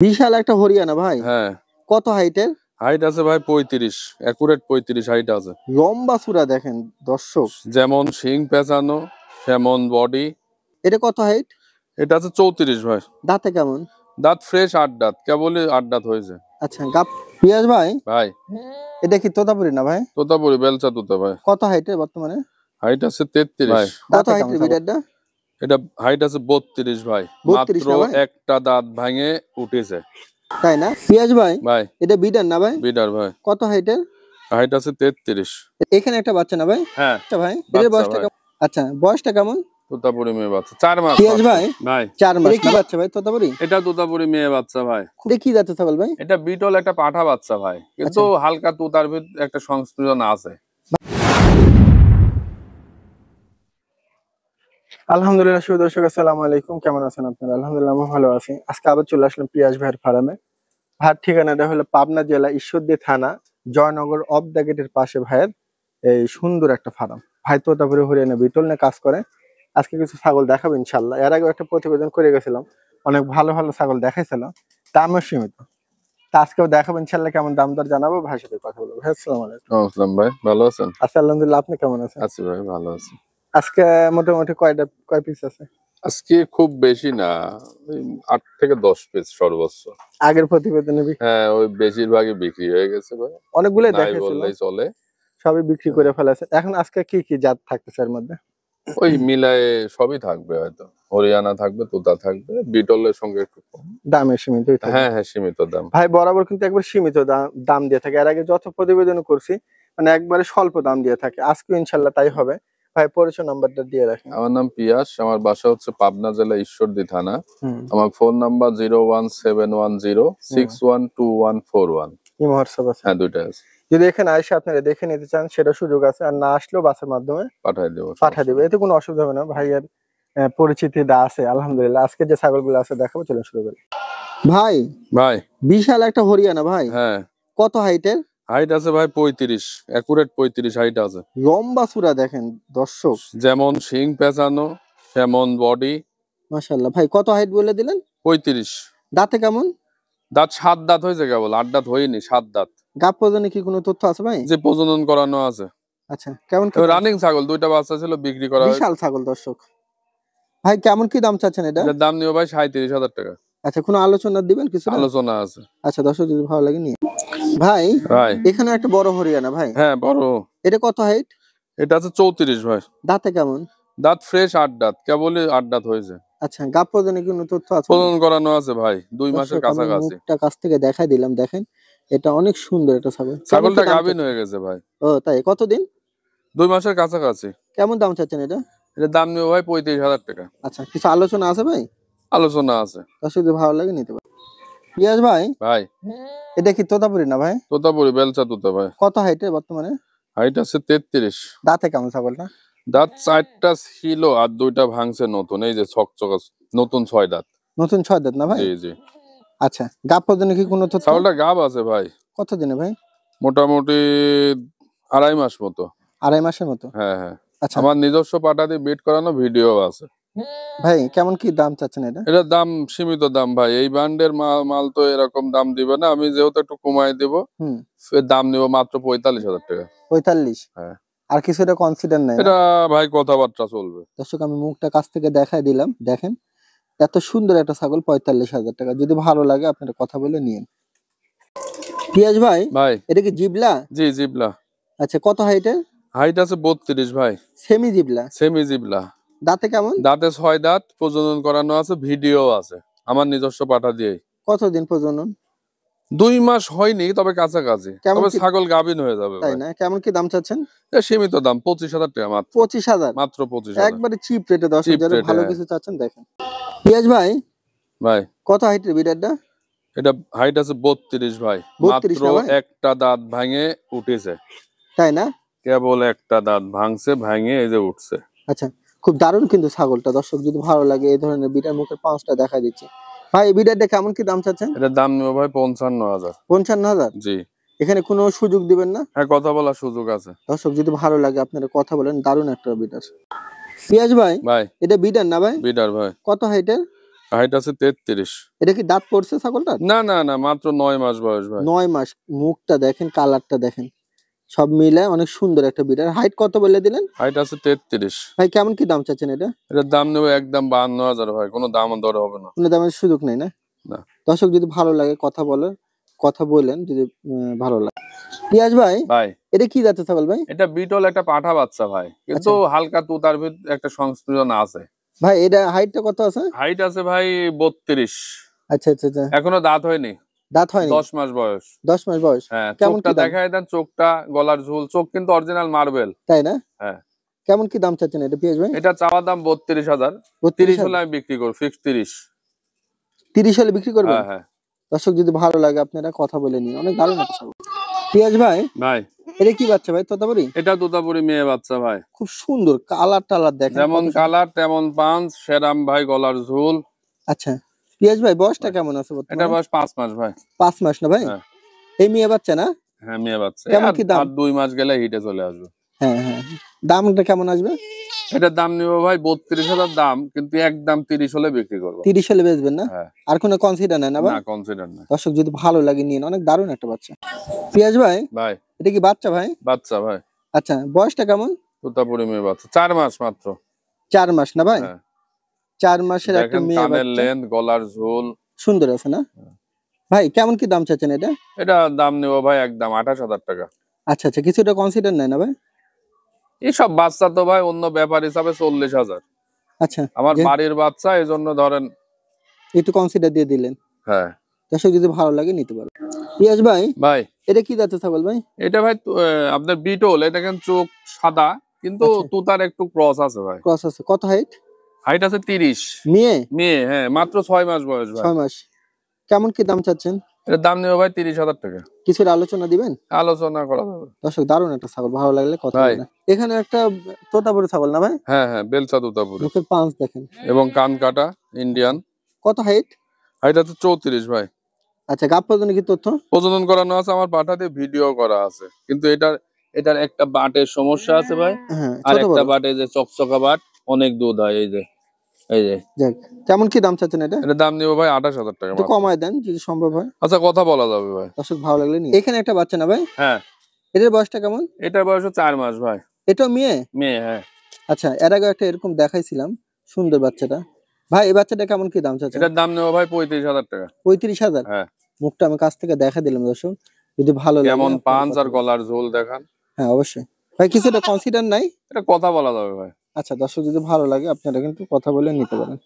বিশাল একটা হরিয়ানা ভাই। হ্যাঁ, কত হাইটের? হাইট আছে ভাই 35, একুরেট 35 হাইট আছে। লম্বা চূড়া দেখেন দর্শক, যেমন শিং পেঁচানো সেমন বডি। এটা কত হাইট? এটা আছে 34 ভাই। দাঁতে কেমন? দাঁত ফ্রেশ 8 দাঁত, কেবলই 8 দাঁত হয়েছে। আচ্ছা গাপ পিয়াজ ভাই, ভাই এটা কি তোতাপুরি না ভাই? তোতাপুরি বেলচা তোতা ভাই। কত হাইটের বর্তমানে? হাইট আছে 33 ভাই। কত হাইটের বিড়ালটা? এটা হাইট আছে 32 ভাই। 32 মাত্র না ভাই? একটা দাঁত ভাঙে উঠেছে। তাই না পিয়াজ ভাই? ভাই এটা বিডার না ভাই? বিডার ভাই। কত হাইটের? হাইট আছে 33। এখানে একটা বাচ্চা না ভাই? হ্যাঁ আচ্ছা ভাই, এর বয়সটা কেমন? আচ্ছা বয়সটা কেমন? তোতাপুরি মেয়ে বাচ্চা 4 মাস। পিয়াজ ভাই ভাই 4 মাস কি বাচ্চা ভাই তোতাপুরি? এটা তোতাপুরি মেয়ে বাচ্চা ভাই। এটা কি জাতের ছাগল ভাই? এটা বিটল একটা পাঠা বাচ্চা ভাই, কিন্তু হালকা তুতার ভিতর একটা সংস্কৃতি আছে। আলহামদুলিল্লাহ শুভ দর্শক আসসালামু আলাইকুম, কেমন আছেন আপনারা? আলহামদুলিল্লাহ আমি ভালো আছি। আজকে আবার চলে আসলাম পিয়াজ ভাইয়ের ফার্মে। ভাইয়ের ঠিকানাটা হলো পাবনা জেলা ঈশ্বরদী থানা জয়নগর অফ দ্য গেটের পাশে ভাইয়ের এই সুন্দর একটা ফার্ম। ভাই তোতাপুরি হরিয়ানা বিটল নিয়ে কাজ করে। আজকে কিছু ছাগল দেখাবো ইনশাল্লাহ। এর আগে একটা প্রতিবেদন করে গেছিলাম, অনেক ভালো ভালো ছাগল দেখাইছিল, দামও সীমিত। তা আজকেও দেখাবো ইনশাল্লাহ, কেমন দাম দর জানাবো, ভাইয়ের সাথে কথা বলবো। ভাই আসসালামু আলাইকুম। আসসালাম ভাই, ভালো আছেন? আচ্ছা আলহামদুলিল্লাহ, আপনি কেমন আছেন? আছি ভাই, ভালো আছি। আজকে মোটামুটি কয় পিস আছে? আজকে খুব বেশি না, ওই 8 থেকে 10 পিস সর্বোচ্চ। আগের প্রতিবেদনে হ্যাঁ, ওই বেশিরভাগই বিক্রি হয়ে গেছে ভাই। অনেকগুলোই নাই দেখাইছিল, বললেই চলে। সবই বিক্রি করে ফেলেছে। এখন আজকে কি কি জাত থাকতেছে এর মধ্যে? ওই মিলায়ে সবই থাকবে হয়তো। হরিয়ানা থাকবে, তোতা থাকবে, বিটলের সঙ্গে একটু কম। দামে সীমিতই থাকে। হ্যাঁ হ্যাঁ, সীমিত দাম। ভাই বরাবর কিন্তু একবার সীমিত দাম দিয়ে থাকে। এর আগে যত প্রতিবেদন করছি মানে একবারে স্বল্প দাম দিয়ে থাকে। আজকে ইনশাল্লাহ তাই হবে। ভাই পরিচয় নাম্বারটা দিয়ে রাখেন। আমার নাম পিয়াস, আমার বাসা হচ্ছে পাবনা জেলা ঈশ্বরদী থানা। হুম। আমার ফোন নাম্বার 01710612141। ইমো হোয়াটসঅ্যাপ আছে? হ্যাঁ, দুইটা আছে। যদি এখানে আইসা আপনারা দেখে নিতে চান সেটা সুযোগ আছে, আর না আসলেও বাসের মাধ্যমে পাঠাই দেবো। দিবে, এতে কোনো অসুবিধা হবে না। ভাইয়ের পরিচিতি দা আছে আলহামদুলিল্লাহ। আজকে যে ছাগলগুলো আছে দেখাবো, চলুন শুরু করি। ভাই ভাই বিশাল একটা হরিয়ানা ভাই। হ্যাঁ, কত হাইটের? হাইট আছে ভাই 35, একুরেট 35 হাইট আছে। লম্বা চূড়া দেখেন দর্শক, যেমন শিং পেঁচানো সেমন বডি। মাশাআল্লাহ। ভাই কত হাইট বলে দিলেন? 35। দাঁতে কেমন? দাঁত 7 দাঁত হয়েছে, কেবল 8 দাঁত হয়নি, 7 দাঁত। গাব প্রজননে কি কোনো তথ্য আছে ভাই? যে প্রজনন করানো আছে। আচ্ছা কেমন কি? রানিং ছাগল, দুইটা বাচ্চা ছিল, বিক্রি করা হয়েছে। বিশাল ছাগল দর্শক। ভাই কেমন কি দাম চাচ্ছেন এটা? এটার দাম নিও ভাই 37,000 টাকা। আচ্ছা কোনো আলোচনা দিবেন কিছু? আলোচনা আছে। আচ্ছা দর্শক যদি ভালো লাগে নিয়ে। ভাই ভাই এখানে একটা বড় হরিয়ানা ভাই। হ্যাঁ বড়। এটা কত হাইট? এটা আছে 34 ভাই। দাঁতে কেমন? দাঁত ফ্রেশ 8 দাঁত, কেবলই 8 দাঁত হয়েছে। আচ্ছা গাব প্রজননে কোনো তথ্য আছে? প্রজনন করানো আছে ভাই, 2 মাসের কাছাকাছি। মুখটা কাছ থেকে দেখাই দিলাম, দেখেন এটা অনেক সুন্দর একটা ছাগল। ছাগলটা গাভিন হয়ে গেছে ভাই। ও তাই? কতদিন? 2 মাসের কাছাকাছি। কেমন দাম চাচ্ছেন এটা? এটার দাম নিও ভাই 35,000 টাকা। আচ্ছা কিছু আলোচনা আছে ভাই? আলোচনা আছে। দর্শক যদি ভালো লাগে নিতে পারে। পিয়াজ ভাই ভাই এটা কি তোতাপুরি না ভাই? তোতাপুরি বেলচা তোতা ভাই। কত হাইটের বর্তমানে? হাইট আছে 33। দাঁতে কেমন ছাগলটা? দাঁত 4টা ছিল আর 2টা ভাঙছে নতুন, এই যে ছকচক নতুন 6 দাঁত। নতুন 6 দাঁত না ভাই? জি জি। আচ্ছা গাব প্রজননে কি কোনো তথ্য? ছাগলটা গাব আছে ভাই। কত দিনে ভাই? মোটামুটি 2.5 মাস মতো। 2.5 মাসের মতো? হ্যাঁ হ্যাঁ। আচ্ছা আমার নিজস্ব পাটা দিয়ে বিট করানো ভিডিও আছে। ভাই কেমন কি দাম চাচ্ছেন এটা? এটার দাম সীমিত দাম ভাই, এই ব্র্যান্ডের মাল তো এরকম দাম দিবে না, আমি যেহেতু একটু কমাই দেব। দাম নিব মাত্র 45,000 টাকা। 45? হ্যাঁ। আর কিছু এটা কনসিডার নাই? এটা ভাই কথাবার্তা চলবে। দর্শক আমি মুখটা কাছ থেকে দেখাই দিলাম, দেখেন এত সুন্দর একটা ছাগল 45,000 টাকা। যদি ভালো লাগে আপনারা কথা বলে নিন। পিয়াজ ভাই ভাই এটা কি জিবলা? জি জিবলা। আচ্ছা কত হাইটের? হাইট আছে 32 ভাই। সেমি জিবলা? সেমি জিবলা। দাঁতে কেমন? দাঁতে 6 দাঁত, প্রজনন করানো আছে, ভিডিও আছে আমার নিজস্ব পাঠা দিয়ে। কতদিন প্রজনন? 2 মাস হয়নি, তবে কাছাকাছি। তবে ছাগল গাভিন হয়ে যাবে তাই না? কেমন কি দাম চাচ্ছেন? সীমিত দাম 25,000 টাকা মাত্র। 25,000? মাত্র 25,000। একবারে চিপ রেটে। দর্শক যারা ভালো কিছু চাচ্ছেন দেখেন। পিয়াজ ভাই ভাই কত হাইটের বিড়ালটা? এটা হাইট আছে 32 ভাই। মাত্র একটা দাঁত ভাঙে উঠেছে। তাই না? কেবল একটা দাঁত ভাঙছে, ভাঙে এই যে উঠছে। আচ্ছা খুব দারুণ কিন্তু ছাগলটা। দর্শক যদি ভালো লাগে এই ধরনের বিড়াল মুখের পাঁচটা দেখা দিচ্ছে। ভাই এই বিড়ালটা কেমন কি দাম চাচ্ছেন? এটার দাম নেব ভাই 55,000। 55,000? জি। এখানে কোনো সুযোগ দিবেন না? হ্যাঁ, কথা বলার সুযোগ আছে। দর্শক যদি ভালো লাগে আপনারা কথা বলেন, দারুণ একটা বিড়াল। পিয়াজ ভাই ভাই এটা বিডার না ভাই? বিডার ভাই। কত হাইটের? হাইট আছে 33। এটা কি দাঁত পড়ছে ছাগলটা? না না না, মাত্র 9 মাস বয়স ভাই। 9 মাস। মুখটা দেখেন, কালারটা দেখেন, সব মিলে অনেক সুন্দর একটা বিড়াল। হাইট কত বলে দিলেন? হাইট আছে 33। ভাই কেমন কি দাম চাচ্ছেন এটা? এটার দাম নেবে একদম 52,000 ভাই, কোনো দাম দর হবে না। কোনো দামের সুযোগ নেই না? না। দর্শক যদি ভালো লাগে কথা বলেন যদি ভালো লাগে। পিয়াজ ভাই, ভাই এটা কি জাতের ছাগল ভাই? এটা বিটল একটা পাঠা বাচ্চা ভাই, কিন্তু হালকা তুতার ভিতর একটা সংস্কৃতি আছে। ভাই এটা হাইটটা কত আছে? হাইট আছে ভাই 32। আচ্ছা আচ্ছা আচ্ছা। এখনো দাঁত হয়নি। দাঁত হয়নি? 10 মাস বয়স। 10 মাস বয়স। হ্যাঁ, কেমন চোখটা কি দাম? দেখায় দেন, চোখটা, গলার ঝুল, চোখ কিন্তু অরিজিনাল মার্বেল। তাই না? হ্যাঁ। কেমন কি দাম চাচ্ছেন এটা পিয়াজ ভাই? এটা চাওয়া দাম 32,000। 30 হলে আমি বিক্রি করব, ফিক্স 30। 30 হলে বিক্রি করবেন? হ্যাঁ হ্যাঁ। দর্শক যদি ভালো লাগে আপনারা কথা বলে নিন, অনেক দারুণ একটা ছাগল। পিয়াজ ভাই, ভাই এটা কি বাচ্চা ভাই? তোতাপুরি? এটা তোতাপুরি মেয়ে বাচ্চা ভাই। খুব সুন্দর কালার টালার দেখেন, যেমন কত সুন্দর। কালার তেমন পাঁচ, সেরাম ভাই, গলার ঝুল। আচ্ছা পিয়াজ ভাই, বয়সটা কেমন আছে এটা বর্তমানে? বয়স 5 মাস ভাই। 5 মাস না ভাই? হ্যাঁ। এই মেয়ে বাচ্চা না? হ্যাঁ, মেয়ে বাচ্চা। কেমন কি দাম? আর 2 মাস গেলে হিটে চলে আসবে। হ্যাঁ হ্যাঁ। দামটা কেমন আসবে? এটার দাম নিব ভাই 32,000 দাম, কিন্তু একদম 30 হলে বিক্রি করবো। 30 হলে বেচবেন না? হ্যাঁ। আর কোনো কনসিডার নেই না ভাই? না, কনসিডার না। দর্শক যদি ভালো লাগে নিন, অনেক দারুণ একটা বাচ্চা। পিয়াজ ভাই, ভাই এটা কি বাচ্চা ভাই? বাচ্চা ভাই, আচ্ছা বয়সটা কেমন? তোতাপুরি মেয়ে বাচ্চা, 4 মাস মাত্র। 4 মাস না ভাই? হ্যাঁ। 4 মাসের একটা দেখেন মেয়ে কানের বাচ্চা, লেন্থ, গলার ঝুল সুন্দর আছে না ভাই? কেমন কি দাম চাচ্ছেন এটা? এটা দাম নেব ভাই একদম 28,000 টাকা। আচ্ছা আচ্ছা, কিছুটা কনসিডার নেয় না ভাই? এইসব বাচ্চা তো ভাই অন্য ব্যাপার হিসাবে 40,000। আচ্ছা, আমার বাড়ির বাচ্চা, এই জন্য ধরেন একটু কনসিডার দিয়ে দিলেন। হ্যাঁ। দর্শক যদি ভালো লাগে নিতে পারো। পিয়াজ ভাই, ভাই এটা কি জাতের ছাগল ভাই? এটা ভাই আপনার বিটল, এটা কিন্তু চোখ সাদা, কিন্তু আচ্ছা। তুতার একটু ক্রস আছে ভাই। ক্রস আছে। কত হাইট? হাইট আছে 30। মেয়ে? মেয়ে, হ্যাঁ, মাত্র 6 মাস বয়স ভাই। 6 মাস। কেমন কি দাম চাচ্ছেন? এটার দাম নেবে ভাই 30,000 টাকা। কিছুর আলোচনা দিবেন? আলোচনা করা যাবে। দর্শক দারুণ একটা ছাগল, ভালো লাগলে কথা ভাই। বলবেন। এখানে একটা তোতাপুরি ছাগল না ভাই? হ্যাঁ হ্যাঁ, বেলচা তোতাপুরি মুখের পাঁচ দেখেন, এবং কান কাটা ইন্ডিয়ান। কত হাইট? হাইট আছে 34 ভাই। আচ্ছা, গাব পর্যন্ত কি তথ্য? প্রজনন করানো আছে, আমার পাঠাতে ভিডিও করা আছে, কিন্তু এটার একটা বাটের সমস্যা আছে ভাই। হ্যাঁ, আর ছোট একটা বড়। বাটে যে চকচকা বাট, অনেক দুধ হয়। এই যে যাক, কেমন কি দাম চাচ্ছেন এটা? এটার দাম নিব ভাই 28,000 টাকা একটু মাত্র। কমায় দেন যদি সম্ভব হয়। আচ্ছা, কথা বলা যাবে ভাই। দর্শক ভালো লাগলে নিন। এখানে একটা বাচ্চা না ভাই? হ্যাঁ। এটার বয়সটা কেমন? এটার বয়স 4 মাস ভাই। এটাও মেয়ে? মেয়ে, হ্যাঁ। আচ্ছা, এর আগে একটা এরকম দেখাইছিলাম, সুন্দর বাচ্চাটা। ভাই এই বাচ্চাটা কেমন কি দাম চাচ্ছেন? এটার দাম নেব ভাই 35,000 টাকা। 35,000? হ্যাঁ। মুখটা আমি কাছ থেকে দেখা দিলাম দর্শক, যদি ভালো লাগে কেমন আপনারা পাঁচ কথা আর বলবেন। গলার ঝোল দেখান। হ্যাঁ অবশ্যই ভাই, কিছুটা কনসিডার নাই? এটা কথা বলা যাবে ভাই। আচ্ছা, দর্শক যদি ভালো লাগে আপনারা কিন্তু কথা বলে নিতে পারেন।